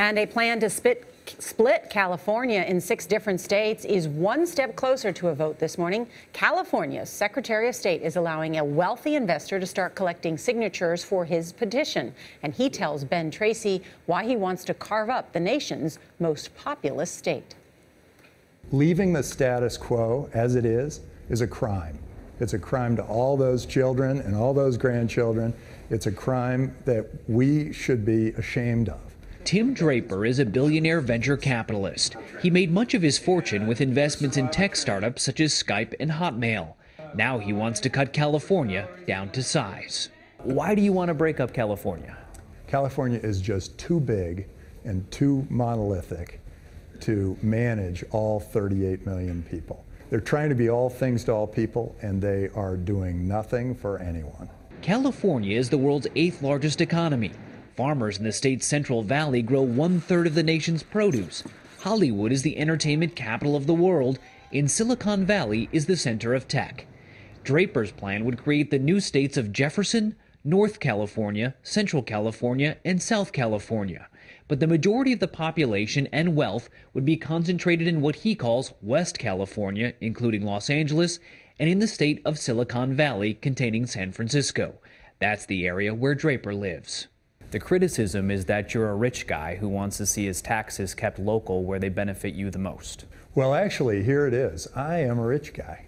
And a plan to split California in 6 different states is one step closer to a vote this morning. California's Secretary of State is allowing a wealthy investor to start collecting signatures for his petition. And he tells Ben Tracy why he wants to carve up the nation's most populous state. Leaving the status quo as it is a crime. It's a crime to all those children and all those grandchildren. It's a crime that we should be ashamed of. Tim Draper is a billionaire venture capitalist. He made much of his fortune with investments in tech startups such as Skype and Hotmail. Now he wants to cut California down to size. Why do you want to break up California? California is just too big and too monolithic to manage all 38 million people. They're trying to be all things to all people, and they are doing nothing for anyone. California is the world's 8th largest economy. Farmers in the state's Central Valley grow 1/3 of the nation's produce. Hollywood is the entertainment capital of the world, and Silicon Valley is the center of tech. Draper's plan would create the new states of Jefferson, North California, Central California, and South California. But the majority of the population and wealth would be concentrated in what he calls West California, including Los Angeles, and in the state of Silicon Valley, containing San Francisco. That's the area where Draper lives. The criticism is that you're a rich guy who wants to see his taxes kept local where they benefit you the most. Well, actually, here it is. I am a rich guy,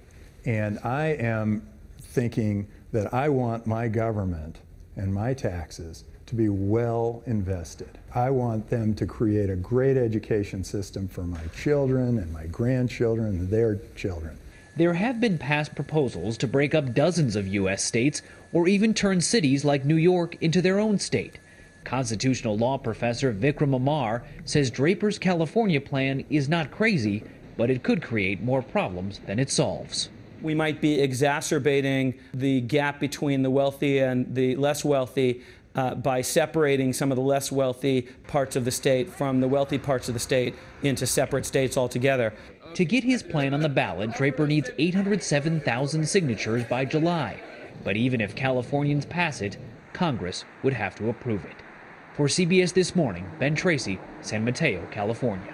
and I am thinking that I want my government and my taxes to be well invested. I want them to create a great education system for my children and my grandchildren and their children. There have been past proposals to break up dozens of U.S. states or even turn cities like New York into their own state. Constitutional law professor Vikram Amar says Draper's California plan is not crazy, but it could create more problems than it solves. We might be exacerbating the gap between the wealthy and the less wealthy by separating some of the less wealthy parts of the state from the wealthy parts of the state into separate states altogether. To get his plan on the ballot, Draper needs 807,000 signatures by July. But even if Californians pass it, Congress would have to approve it. For CBS This Morning, Ben Tracy, San Mateo, California.